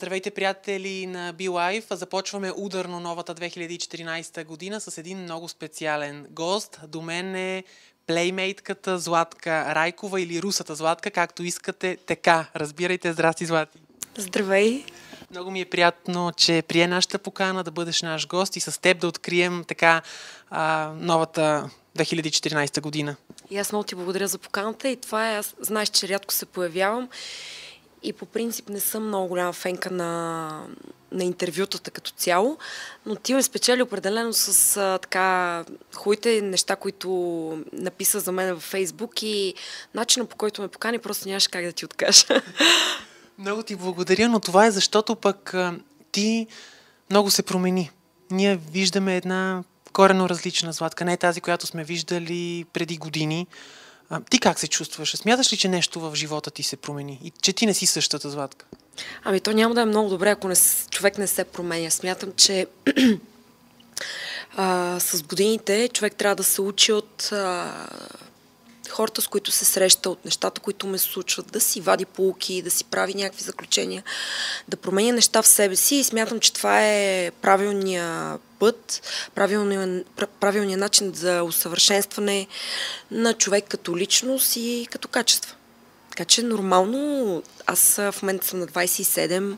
Здравейте, приятели на BeLive! Започваме ударно новата 2014 година с един много специален гост. До мен е плеймейтката Златка Райкова или русата Златка, както искате. Така, разбирайте. Здрасти, Злати! Здравей! Много ми е приятно, че прие нашата покана да бъдеш наш гост и с теб да открием така новата 2014 година. И аз много ти благодаря за поканата и това е, аз знаеш, че рядко се появявам и по принцип не съм много голяма фенка на интервютата като цяло, но ти ме спечели определено с така хубавите неща, които написа за мен във Фейсбук и начина, по който ме покани, просто нямаш как да ти откажа. Много ти благодаря, но това е защото пък ти много се промени. Ние виждаме една коренно различна Златка, не е тази, която сме виждали преди години. Ти как се чувстваш? Смяташ ли, че нещо в живота ти се промени и че ти не си същата Златка? Ами то няма да е много добре, ако човек не се променя. Смятам, че с годините човек трябва да се учи от хората, с които се среща, от нещата, които ме случват, да си вади поуки, да си прави някакви заключения, да променя неща в себе си и смятам, че това е правилният път, правилният начин за усъвършенстване на човек като личност и като качество. Така че нормално, аз в момента съм на 27,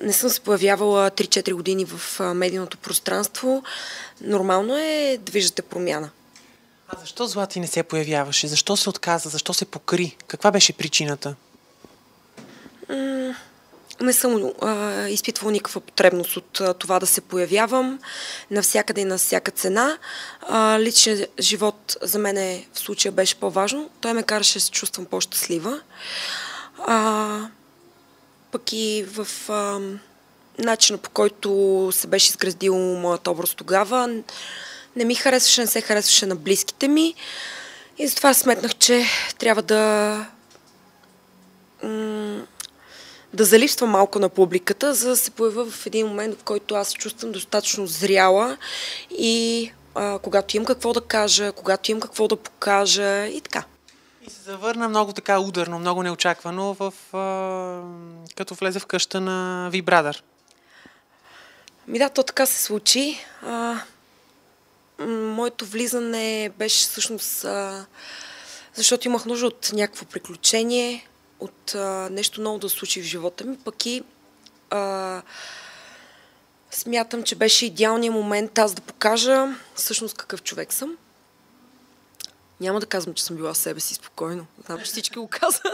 не съм се появявала 3-4 години в медийното пространство. Нормално е да виждате промяна. А защо Злати не се появяваше? Защо се отказа? Защо се покри? Каква беше причината? Не съм изпитвала никаква потребност от това да се появявам навсякъде и на всяка цена. Личният живот за мен в случая беше по-важно. Той ме караше да се чувствам по-щастлива. Пък и в начина, по който се беше изградил моят образ тогава, не ми харесваше, не се харесваше на близките ми и затова сметнах, че трябва да залипсвам малко на публиката, за да се появя в един момент, в който аз се чувствам достатъчно зряла и когато имам какво да кажа, когато имам какво да покажа и така. И се завърна много така ударно, много неочаквано, като влезе в къща на Вибрадър. Да, то така се случи. Моето влизане беше всъщност защото имах нужда от някакво приключение, от нещо ново да случи в живота ми, пък и смятам, че беше идеалният момент аз да покажа всъщност какъв човек съм. Няма да казвам, че съм била себе си спокойно. Знам, че всички го казват.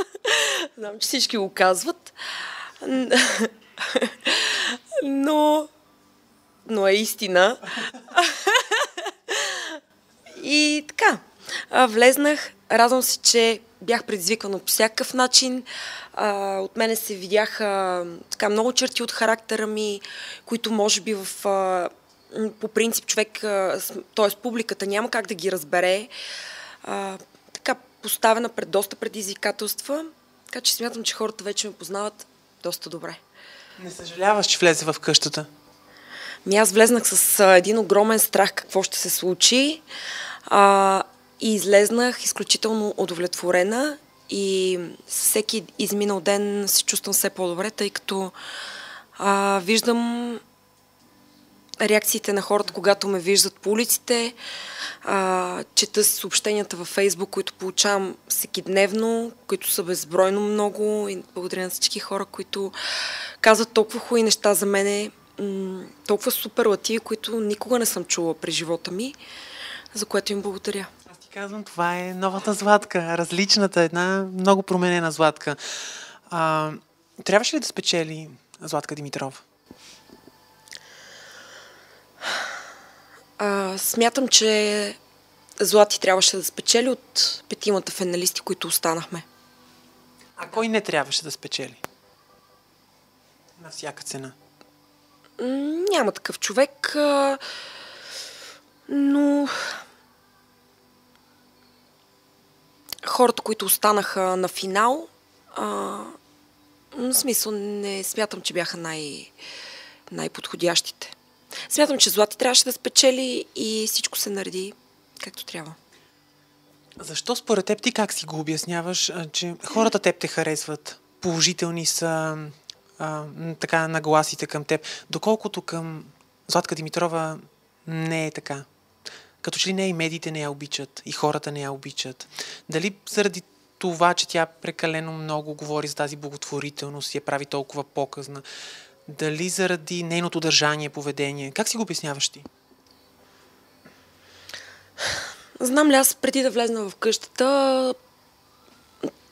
Знам, че всички го казват. Но е истина. И така, влезнах, радвам се, че бях предизвикана по всякакъв начин. От мене се видяха така много черти от характера ми, които може би по принцип човек, т.е. публиката няма как да ги разбере. Така поставена пред доста предизвикателства, така че смятам, че хората вече ме познават доста добре. Не съжаляваш, че влезе в къщата? Аз влезнах с един огромен страх какво ще се случи и излезнах изключително удовлетворена и всеки изминал ден се чувствам все по-добре, тъй като виждам реакциите на хората, когато ме виждат по улиците, чета съобщенията във Фейсбук, които получавам всекидневно, които са безбройно много и благодаря на всички хора, които казват толкова хубави неща за мене, толкова суперлативи, които никога не съм чула през живота ми, за което им благодаря. Аз ти казвам, това е новата Златка, различната, една много променена Златка. Трябваше ли да спечели Златка Димитрова? Смятам, че Злати трябваше да спечели от 5-мата финалисти, които останахме. А кой не трябваше да спечели? На всяка цена. Няма такъв човек, но хората, които останаха на финал, в смисъл не смятам, че бяха най-подходящите. Смятам, че Злати трябваше да спечели и всичко се нареди както трябва. Защо според теб ти как си го обясняваш, че хората теб те харесват? Положителни са, така нагласите към теб. Доколкото към Златка Димитрова не е така. Като че ли не и медиите не я обичат, и хората не я обичат. Дали заради това, че тя прекалено много говори за тази благотворителност и я прави толкова показна, дали заради нейното държание, поведение. Как си го обясняваш ти? Знам ли, аз преди да влезна в къщата,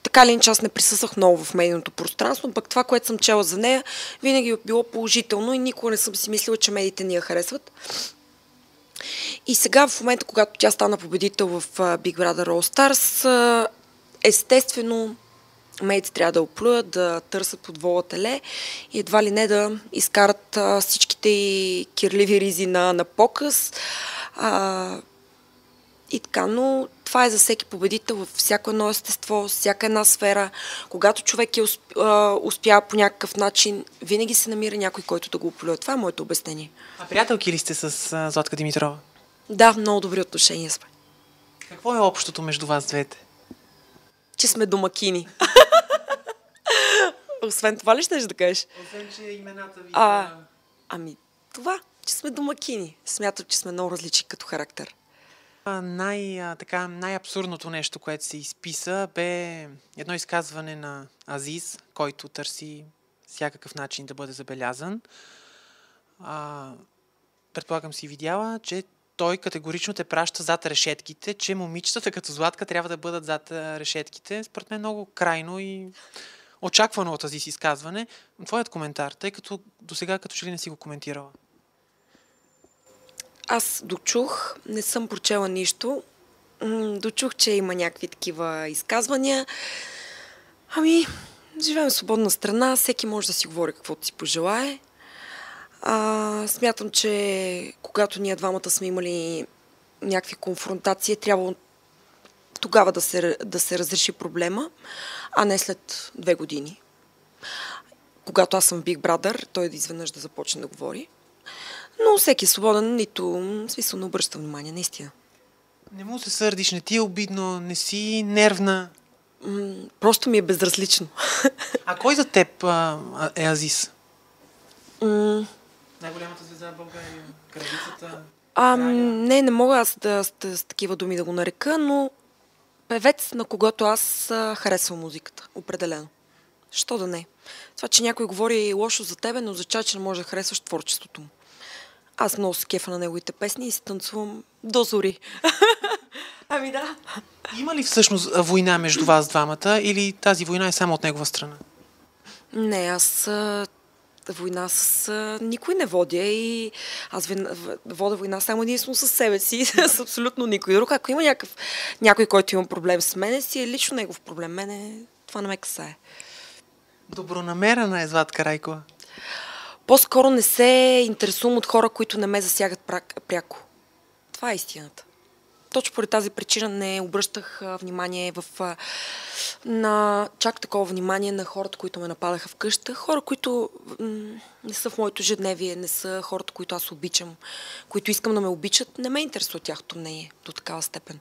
така ли иначе аз не присъствах много в медийното пространство, пък това, което съм чела за нея, винаги е било положително и никога не съм си мислила, че медиите ни я харесват. И сега, в момента, когато тя стана победител в Big Brother All Stars, естествено, медиите трябва да оплюят, да търсят под вола теле и едва ли не да изкарат всичките и кирливи ризи на показ. И така, но това е за всеки победител във всяко едно естество, всяка една сфера. Когато човек успява по някакъв начин, винаги се намира някой, който да го оплюе. Това е моето обяснение. А приятелки ли сте с Златка Димитрова? Да, много добри отношения сме. Какво е общото между вас двете? Че сме домакини. Освен това ли щеш да кажеш? Освен, че имената ви... Ами, това, че сме домакини. Смятам, че сме много различни като характер. Най-абсурдното нещо, което се изписа, бе едно изказване на Азиз, който търси всякакъв начин да бъде забелязан. Предполагам си видяла, че той категорично те праща зад решетките, че момичетата като Златка трябва да бъдат зад решетките. Според мен много крайно и очаквано от Азиз изказване. Твоят коментар, тъй като досега като че ли не си го коментирала? Аз дочух, не съм прочела нищо. Дочух, че има някакви такива изказвания. Ами, живеем в свободна страна, всеки може да си говори каквото си пожелае. Смятам, че когато ние двамата сме имали някакви конфронтации, трябва тогава да се разреши проблема, а не след 2 години. Когато аз съм в Big Brother, той изведнъж да започне да говори. Но всеки е свободен, нито смисъл не обръща внимание, наистина. Не му се сърдиш, не ти е обидно, не си нервна? Просто ми е безразлично. А кой за теб е Азиз? Най-голямата звезда в България? Кралицата? Не мога аз с такива думи да го нарека, но певец, на когото аз харесвам музиката. Определено. Що да не? Това, че някой говори лошо за тебе, не означава, че не можеш да харесваш творчеството му. Аз много се кефа на неговите песни и си танцувам до зори. Ами да. Има ли всъщност война между вас двамата или тази война е само от негова страна? Не, аз война с никой не водя и аз водя война само единствено със себе си, с абсолютно никой друг. Ако има някой, който има проблем с мене, си е лично негов проблем. Мене това не ме касае. Добронамерена е Златка Райкова. По-скоро не се интересувам от хора, които не ме засягат пряко. Това е истината. Точно поради тази причина не обръщах внимание на чак такова внимание на хората, които ме нападаха в къща. Хора, които не са в моето ежедневие, не са хората, които аз обичам, които искам да ме обичат. Не ме интересува тяхното мнение до такава степен.